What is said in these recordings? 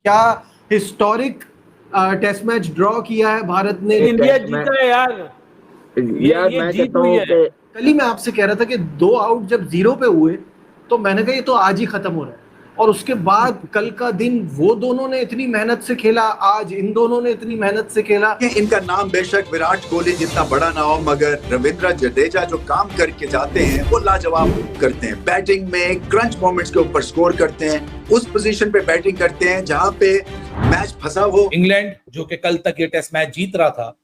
क्या historic test match draw किया है भारत ने। इंडिया जीता है यार। यार मैं कहता हूँ कि कल ही मैं आपसे कह रहा था कि 2 आउट जब 0 पे हुए तो मैंने कहा ये तो आज ही खत्म हो रहा है, और उसके बाद कल का दिन वो दोनों ने इतनी मेहनत से खेला, आज इन दोनों ने इतनी मेहनत से खेला। इनका नाम बेशक विराट कोहली जितना बड़ा ना हो, मगर रविंद्र जडेजा जो काम करके जाते हैं वो लाजवाब करते हैं। बैटिंग में क्रंच मोमेंट्स के ऊपर स्कोर करते हैं, उस पोजीशन पे बैटिंग करते हैं जहां पे मैच फंसा हो। इंग्लैंड जो कि कल तक ये टेस्ट मैच जीत रहा था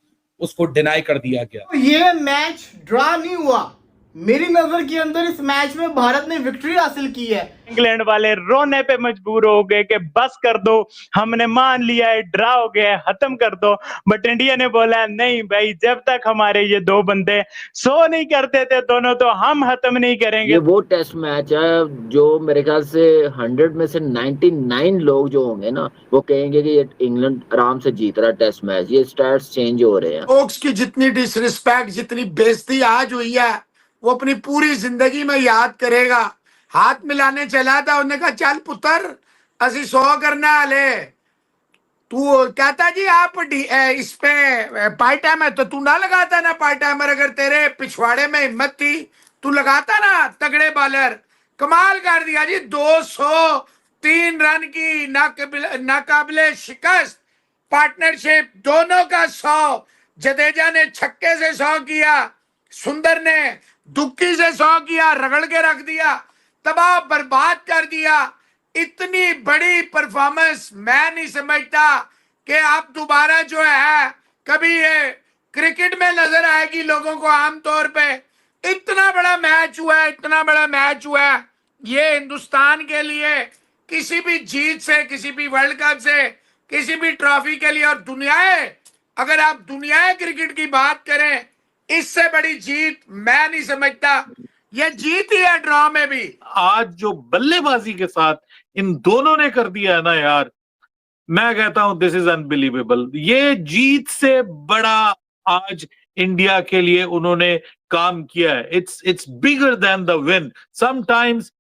उसको डिनाई कर दिया गया। तो ये मैच ड्रा नहीं हुआ, मेरी नजर के अंदर इस मैच में भारत ने विक्ट्री हासिल की है। इंग्लैंड वाले रोने पे मजबूर हो गए कि बस कर दो, हमने मान लिया है, ड्रा हो गया है, खत्म कर दो। बट इंडिया ने बोला नहीं भाई, जब तक हमारे ये 2 बंदे सो नहीं करते थे दोनों, तो हम खत्म नहीं करेंगे। ये वो टेस्ट मैच है जो मेरे ख्याल से 100 में से 99 लोग जो होंगे ना वो कहेंगे कि ये इंग्लैंड आराम से जीत रहा टेस्ट मैच। ये स्टैट्स चेंज हो रहे हैं। फोक्स की जितनी डिसरिस्पेक्ट, जितनी बेइज्जती आज हुई है वो अपनी पूरी जिंदगी में याद करेगा। हाथ मिलाने चला था, उन्होंने कहा चल पुत्र असी 100 करना ले, तू कहता जी आप इस पे पाई टाइम है तो तू ना लगाता ना पाई टाइमर। अगर तेरे पिछवाड़े में हिम्मत थी तू लगाता ना, तगड़े बॉलर। कमाल कर दिया जी, 203 रन की नाकाबिले शिकस्त पार्टनरशिप, दोनों का 100। जडेजा ने छक्के से 100 किया, सुंदर ने दुक्की से 100 किया, रगड़ के रख दिया, तबाह बर्बाद कर दिया। इतनी बड़ी परफॉर्मेंस मैं नहीं समझता कि आप दोबारा जो है कभी ये क्रिकेट में नजर आएगी लोगों को। आमतौर पे इतना बड़ा मैच हुआ है, इतना बड़ा मैच हुआ है। ये हिंदुस्तान के लिए किसी भी जीत से, किसी भी वर्ल्ड कप से, किसी भी ट्रॉफी के लिए, और दुनियाए, अगर आप दुनियाए क्रिकेट की बात करें, इससे बड़ी जीत मैं नहीं समझता। ये जीत ही है ड्रॉ में भी। आज जो बल्लेबाजी के साथ इन दोनों ने कर दिया है ना यार, मैं कहता हूं दिस इज अनबिलीवेबल। ये जीत से बड़ा आज इंडिया के लिए उन्होंने काम किया है। It's bigger than the win. Sometimes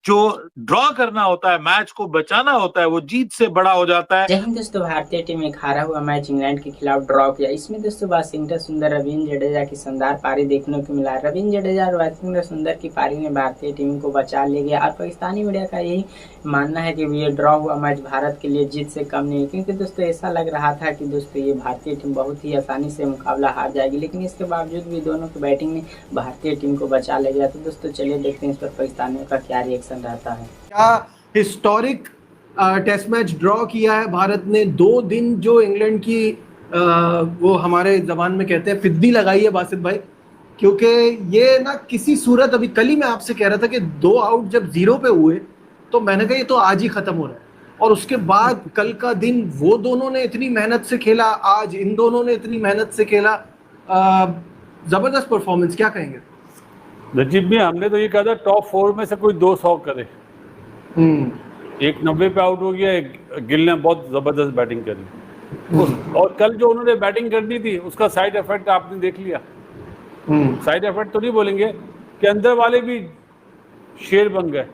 जो ड्रॉ करना होता है, मैच को बचाना होता है, वो जीत से बड़ा हो जाता है। जय हिंद दोस्तों, भारतीय टीम एक हारा हुआ मैच इंग्लैंड के खिलाफ ड्रॉ किया। इसमें दोस्तों वाशिंगटन सुंदर, रविंद्र जडेजा की शानदार पारी देखने को मिला। रविंद्र जडेजा और वाशिंगटन सुंदर की पारी में भारतीय टीम को बचा ले गया। और पाकिस्तानी मीडिया का यही मानना है कि ये ड्रॉ हुआ मैच भारत के लिए जीत से कम नहीं है, क्योंकि दोस्तों ऐसा लग रहा था कि दोस्तों ये भारतीय टीम बहुत ही आसानी से मुकाबला हार जाएगी, लेकिन इसके बावजूद भी दोनों की बैटिंग ने भारतीय टीम को बचा ले गया। तो दोस्तों चलिए देखते हैं इस पर पाकिस्तानियों का क्या रिएक्शन रहता है। क्या हिस्टोरिक टेस्ट मैच ड्रॉ किया है भारत ने। 2 दिन जो इंग्लैंड की वो हमारे जबान में कहते हैं फिद्दी लगाई है बासित भाई, क्योंकि ये ना किसी सूरत, अभी कल ही मैं आपसे कह रहा था कि 2 आउट जब 0 पे हुए तो मैंने कहा ये तो आज ही खत्म हो रहा है, और उसके बाद कल का दिन वो दोनों ने इतनी मेहनत से खेला, आज इन दोनों ने इतनी मेहनत से खेला। जबरदस्त परफॉर्मेंस, क्या कहेंगे रजीब भी? हमने तो ये कहा था टॉप 4 में से कोई 200 करे। एक 90 पे आउट हो गया, एक गिल ने बहुत जबरदस्त बैटिंग करी। और कल जो उन्होंने बैटिंग करनी थी उसका साइड इफेक्ट आपने देख लिया। साइड इफेक्ट तो नहीं बोलेंगे कि अंदर वाले भी शेर बन गए।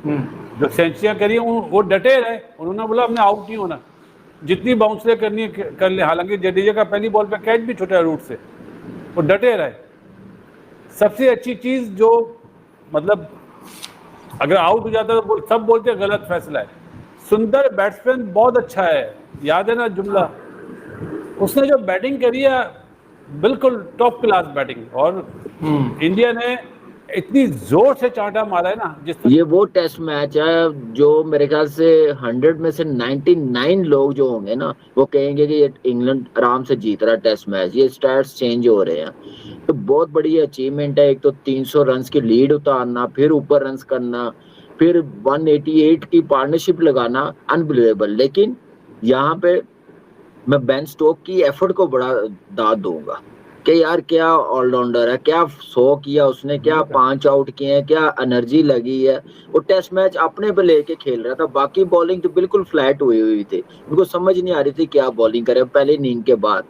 जो सेंचुरियां करी वो डटे रहे, उन्होंने बोला हमने आउट नहीं होना, जितनी बाउंसरें करनी है कर ले। हालांकि जडेजा का पहली बॉल पे कैच भी छूटा रूट से, वो डटे रहे। सबसे अच्छी चीज जो मतलब अगर आउट हो जाता तो सब बोलते हैं गलत फैसला है। सुंदर बैट्समैन बहुत अच्छा है, याद है ना जुमला? उसने जो बैटिंग करी है बिल्कुल टॉप क्लास बैटिंग, और इंडिया ने इतनी जोर से चांटा मारा है ना जिस ये वो टेस्ट मैच है जो मेरे ख्याल से 100 में से 99 लोग जो होंगे ना वो कहेंगे कि ये इंग्लैंड आराम से जीत रहा टेस्ट मैच। ये स्टैट्स चेंज हो रहे हैं, तो बहुत बड़ी अचीवमेंट है। एक तो 300 रन की लीड उतारना, फिर ऊपर रन करना, फिर 188 की पार्टनरशिप लगाना, अनबिलीवेबल। लेकिन यहाँ पे मैं बेन स्टोक की एफर्ट को बड़ा दाद दूंगा कि यार क्या ऑलराउंडर है, क्या 100 किया उसने, क्या 5 आउट किए हैं, क्या एनर्जी लगी है। वो टेस्ट मैच अपने पे लेके खेल रहा था। बाकी बॉलिंग तो बिल्कुल फ्लैट हुई थी, उनको समझ नहीं आ रही थी क्या बॉलिंग करे पहले इनिंग के बाद।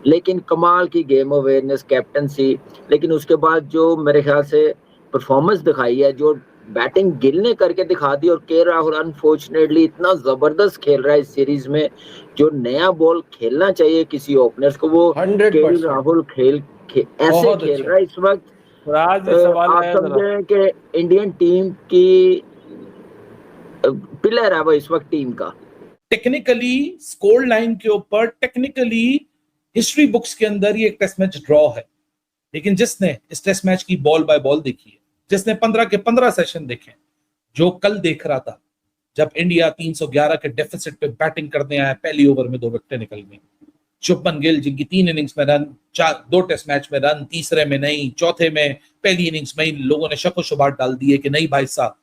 लेकिन कमाल की गेम अवेयरनेस, कैप्टनसी। लेकिन उसके बाद जो मेरे ख्याल से परफॉर्मेंस दिखाई है, जो बैटिंग गिल ने करके दिखा दी। और के राहुल अनफॉर्चुनेटली इतना जबरदस्त खेल रहा है इस सीरीज में, जो नया बॉल खेलना चाहिए किसी ओपनर्स को वो के 100%। राहुल ऐसे बहुत खेल अच्छा। रहा है इस वक्त। राज ये सवाल आप है जरा, समझे कि इंडियन टीम की पिलर है वो इस वक्त टीम का। टेक्निकली स्कोर लाइन के ऊपर, टेक्निकली हिस्ट्री बुक्स के अंदर ये एक टेस्ट मैच ड्रॉ है, लेकिन जिसने इस टेस्ट मैच की बॉल बाय बॉल देखी है, जिसने 15 के 15 सेशन देखे, जो कल देख रहा था जब इंडिया 311 के डेफिसिट पे बैटिंग करने आया, पहली ओवर में 2 विकेटें निकल गई। शुभमन गिल जिनकी 3 इनिंग्स में रन, 2 टेस्ट मैच में रन, तीसरे में नहीं, चौथे में, पहली इनिंग्स में ही लोगों ने शक व शुबात डाल दिए कि नहीं भाई साहब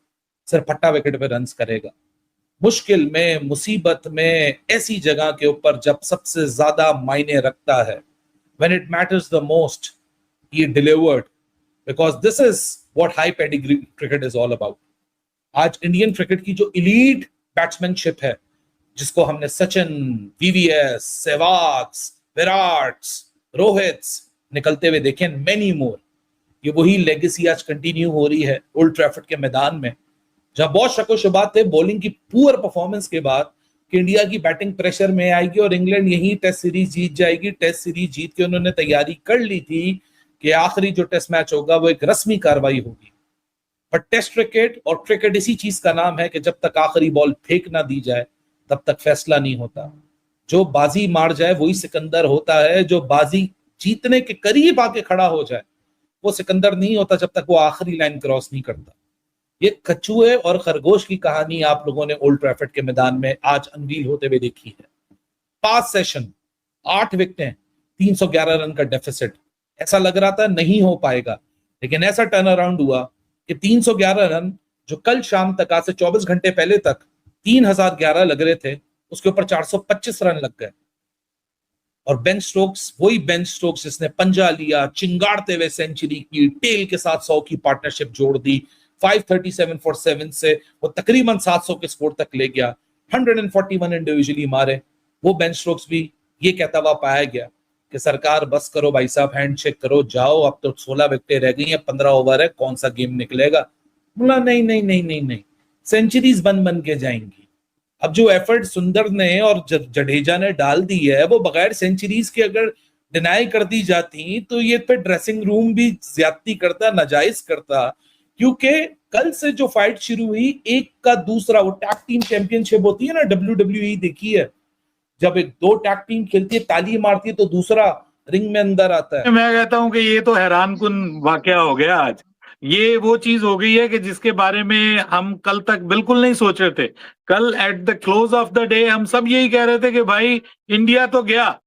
सिर्फ फट्टा विकेट पे रन करेगा। मुश्किल में, मुसीबत में, ऐसी जगह के ऊपर जब सबसे ज्यादा मायने रखता है, when it matters the most, he delivered, because this is what high pedigree cricket is all about. आज इंडियन क्रिकेट की जो इलीट बैट्समैनशिप है, जिसको हमने सचिन, वीवीएस, सहवाग, विराट, रोहित निकलते हुए देखे, मेनी मोर, ये वही लेगेसी आज कंटिन्यू हो रही है ओल्ड ट्रैफर्ड के मैदान में, जहां बहुत शक व शुबात थे बॉलिंग की पुअर परफॉर्मेंस के बाद कि इंडिया की बैटिंग प्रेशर में आएगी और इंग्लैंड यही टेस्ट सीरीज जीत जाएगी। टेस्ट सीरीज जीत के उन्होंने तैयारी कर ली थी कि आखिरी जो टेस्ट मैच होगा वो एक रस्मी कार्रवाई होगी। पर टेस्ट क्रिकेट और क्रिकेट इसी चीज का नाम है कि जब तक आखिरी बॉल फेंक ना दी जाए तब तक फैसला नहीं होता। जो बाजी मार जाए वही सिकंदर होता है, जो बाजी जीतने के करीब आके खड़ा हो जाए वो सिकंदर नहीं होता जब तक वो आखिरी लाइन क्रॉस नहीं करता। ये कछुए और खरगोश की कहानी आप लोगों ने ओल्ड ट्रैफर्ड के मैदान में आज अनवील होते हुए देखी है। 5 सेशन, 8 विकेटें, 311 रन का डेफिसिट, ऐसा लग रहा था नहीं हो पाएगा, लेकिन ऐसा टर्न अराउंड हुआ कि 311 रन जो कल शाम तक, आज से 24 घंटे पहले तक 3011 लग रहे थे, उसके ऊपर 425 रन लग गए। और बेन स्टोक्स, वही बेन स्टोक्स जिसने पंजा लिया, चिंगाड़ते हुए सेंचुरी की, टेल के साथ 100 की पार्टनरशिप जोड़ दी, 537 फॉर 7 से वो तकरीबन 700 के स्कोर तक ले गया, 141 इंडिविजुअली मारे। वो बेन स्टोक्स भी ये कहता हुआ पाया गया कि सरकार बस करो भाई साहब, हैंडशेक करो, जाओ, अब तो 16 विकेटें रह गई हैं, 15 ओवर है, कौन सा गेम निकलेगा। बोला नहीं नहीं नहीं नहीं नहीं, सेंचुरीज बन के जाएंगी। अब जो एफर्ट सुंदर ने और जडेजा ने डाल दी है, वो बगैर सेंचुरीज के अगर डिनाई कर दी जाती तो ये पे ड्रेसिंग रूम भी ज्यादती करता, नाजायज करता। क्योंकि कल से जो फाइट शुरू हुई, एक का दूसरा, वो टैग टीम चैंपियनशिप होती है ना, WWE देखी है, जब एक 2 टैग टीम खेलती है, ताली मारती है तो दूसरा रिंग में अंदर आता है। मैं कहता हूं कि ये तो हैरानकुन वाकया हो गया आज। ये वो चीज हो गई है कि जिसके बारे में हम कल तक बिल्कुल नहीं सोच रहे थे। कल at the close of the day हम सब यही कह रहे थे कि भाई इंडिया तो गया,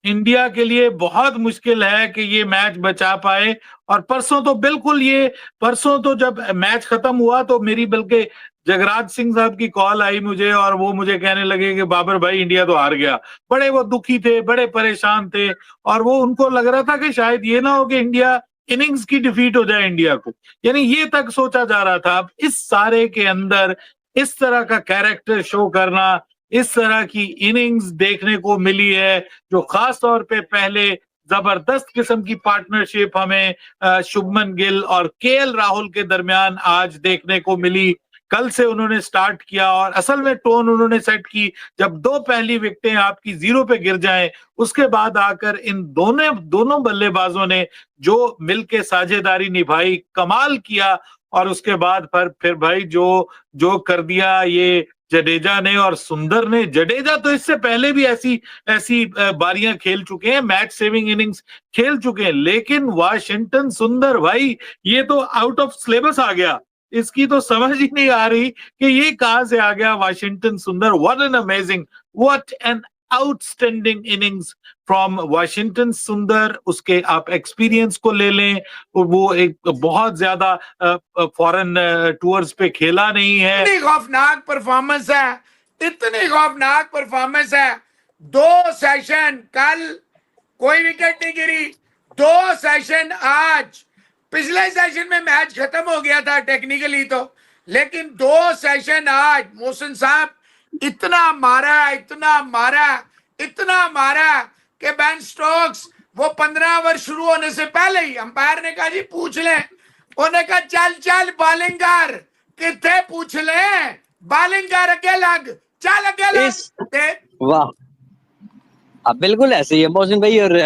इंडिया के लिए बहुत मुश्किल है कि ये मैच बचा पाए। और परसों तो बिल्कुल ये, परसों तो जब मैच खत्म हुआ तो मेरी बल्कि जगराज सिंह साहब की कॉल आई मुझे, और वो मुझे कहने लगे कि बाबर भाई इंडिया तो हार गया। बड़े वो दुखी थे, बड़े परेशान थे, और वो उनको लग रहा था कि शायद ये ना हो कि इंडिया इनिंग्स की डिफीट हो जाए इंडिया को, यानी ये तक सोचा जा रहा था। अब इस सारे के अंदर इस तरह का कैरेक्टर शो करना, इस तरह की इनिंग्स देखने को मिली है, जो खास तौर पे पहले जबरदस्त किस्म की पार्टनरशिप हमें शुभमन गिल और केएल राहुल के दरमियान आज देखने को मिली। कल से उन्होंने स्टार्ट किया और असल में टोन उन्होंने सेट की, जब 2 पहली विकेटें आपकी 0 पे गिर जाएं, उसके बाद आकर इन दोनों बल्लेबाजों ने जो मिलके साझेदारी निभाई, कमाल किया। और उसके बाद फिर भाई जो कर दिया ये जडेजा ने और सुंदर ने। जडेजा तो इससे पहले भी ऐसी बारियां खेल चुके हैं, मैच सेविंग इनिंग्स खेल चुके हैं, लेकिन वाशिंगटन सुंदर भाई ये तो आउट ऑफ सिलेबस आ गया। इसकी तो समझ ही नहीं आ रही कि ये कहां से आ गया वाशिंगटन सुंदर। What an amazing, what an outstanding innings from Washington सुंदर। उसके आप एक्सपीरियंस को ले लें, वो एक बहुत ज्यादा फॉरेन टूर्स पे खेला नहीं है। इतनी खौफनाक परफॉर्मेंस है, इतनी खौफनाक परफॉर्मेंस है। 2 सेशन कल कोई विकेट नहीं गिरी, 2 सेशन आज। पिछले सेशन में मैच खत्म हो गया था टेक्निकली तो, लेकिन 2 सेशन आज मोहसिन साहब इतना मारा कि बेन स्टोक्स वो 15 ओवर शुरू होने से पहले ही अंपायर ने कहा जी पूछ लें, उन्होंने कहा चल बॉलिंग कर, कितने पूछ ले बॉलिंग कर अगे लग चल अगे लग वाह अब बिल्कुल ऐसे ही है मोहसिन भाई। और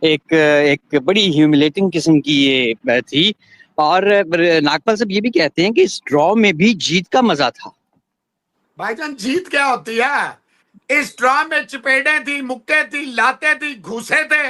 एक बड़ी ह्यूमिलेटिंग किस्म की ये थी। और नागपाल साहब ये भी कहते हैं कि इस ड्रॉ में भी जीत का मजा था। भाईजान जीत क्या होती है? इस ड्रॉ में चपेटे थी, मुक्के थी, लाते थी, घुसे थे।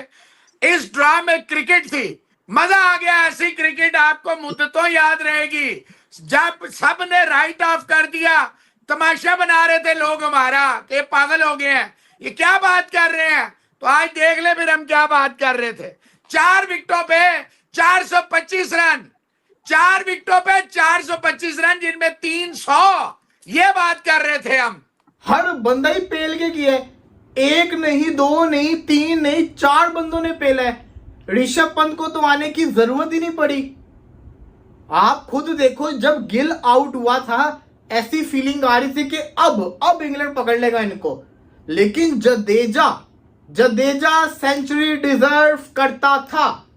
इस ड्रॉ में क्रिकेट थी, मजा आ गया। ऐसी क्रिकेट आपको मुद्दतों याद रहेगी जब सब ने राइट ऑफ कर दिया। तमाशा बना रहे थे लोग हमारा कि पागल हो गए हैं, ये क्या बात कर रहे हैं। तो आज देख ले फिर हम क्या बात कर रहे थे। 4 विकेटों पे 425 रन, 4 विकेटों पे 425 रन जिनमें 300, ये बात कर रहे थे हम। हर बंदा ही पेल के किया है, 1 नहीं 2 नहीं 3 नहीं 4 बंदों ने पेला है। ऋषभ पंत को तो आने की जरूरत ही नहीं पड़ी। आप खुद देखो जब गिल आउट हुआ था ऐसी फीलिंग आ रही थी कि अब इंग्लैंड पकड़ लेगा इनको। लेकिन जडेजा सेंचुरी डिजर्व करता था।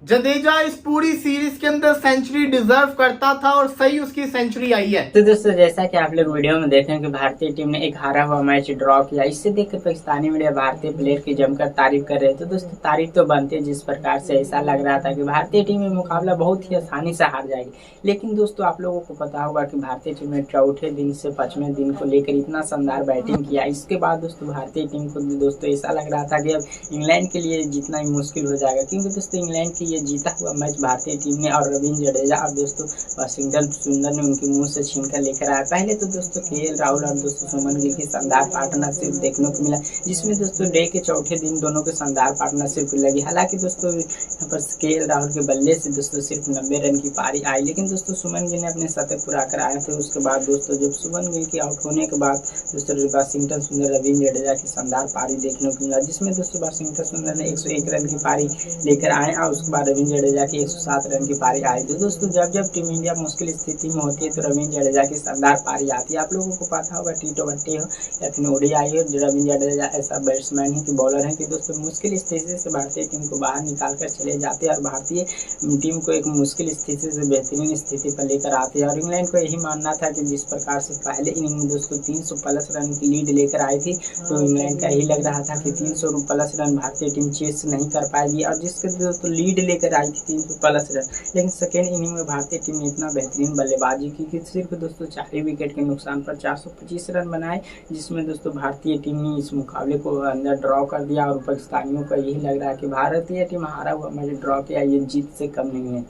जडेजा इस पूरी सीरीज के अंदर सेंचुरी डिजर्व करता था और सही उसकी सेंचुरी आई है। तो दोस्तों जैसा कि आप लोग वीडियो में देखें कि भारतीय टीम ने एक हारा हुआ मैच ड्रॉ किया, इससे देखकर पाकिस्तानी मीडिया भारतीय प्लेयर की जमकर तारीफ कर रहे थे। तो दोस्तों तारीफ तो बनती है, जिस प्रकार से ऐसा लग रहा था कि भारतीय टीम में मुकाबला बहुत ही आसानी से हार जाएगी। लेकिन दोस्तों आप लोगों को पता होगा कि भारतीय टीम ने चौथे दिन से 5वें दिन को लेकर इतना शानदार बैटिंग किया। इसके बाद दोस्तों भारतीय टीम को दोस्तों ऐसा लग रहा था कि अब इंग्लैंड के लिए जीतना ही मुश्किल हो जाएगा, क्योंकि दोस्तों इंग्लैंड की ये जीता हुआ मैच भारतीय टीम ने और रविंद्र जडेजा और दोस्तों वाशिंगटन सुंदर ने उनके मुंह से छीन कर लेकर आया। पहले तो दोस्तों केएल राहुल और दोस्तों सुमन गिल की शानदार पार्टनरशिप देखने को मिला, जिसमें दोस्तों डे के चौथे दिन दोनों के शानदार पार्टनरशिप लगी। हालांकि दोस्तों यहाँ पर केएल राहुल के बल्ले से दोस्तों सिर्फ 90 रन की पारी आई, लेकिन दोस्तों सुमन गिल ने अपने शतक पूरा कर आए थे। उसके बाद दोस्तों जब सुमन गिल के आउट होने के बाद दोस्तों वाशिंगटन सुंदर रविंद्र जडेजा की शानदार पारी देखने को मिला, जिसमें दोस्तों वाशिंगटन सुंदर ने 101 रन की पारी लेकर आए और उसके बाद रविंद्र जडेजा की 107 रन की पारी आई। तो दोस्तों जब टीम इंडिया मुश्किल स्थिति में होती है तो रविंद्र जडेजा की शानदार पारी आती है। आप लोगों को पता होगा T20 हो या फिर ODI हो, रविंद्र जडेजा ऐसा बैट्समैन है कि बॉलर है कि दोस्तों मुश्किल स्थिति से भारतीय टीम को बाहर निकाल कर चले जाते हैं और भारतीय टीम को एक मुश्किल स्थिति से बेहतरीन स्थिति पर लेकर आते हैं। और इंग्लैंड को यही मानना था कि जिस प्रकार से पहले इनिंग में दोस्तों 300+ रन की लीड लेकर आई थी, तो इंग्लैंड का यही लग रहा था कि 300+ रन भारतीय टीम चेस नहीं कर पाएगी। और जिसके दोस्तों लीड लेकर आई थी 300+ रन, लेकिन सेकेंड इनिंग में भारतीय टीम ने इतना बेहतरीन बल्लेबाजी की कि सिर्फ दोस्तों 4 विकेट के नुकसान पर 425 रन बनाए, जिसमें दोस्तों भारतीय टीम ने इस मुकाबले को अंदर ड्रॉ कर दिया। और पाकिस्तानियों का यही लग रहा है कि भारतीय टीम हारा हुआ मैच ड्रॉ किया, ये जीत से कम नहीं है।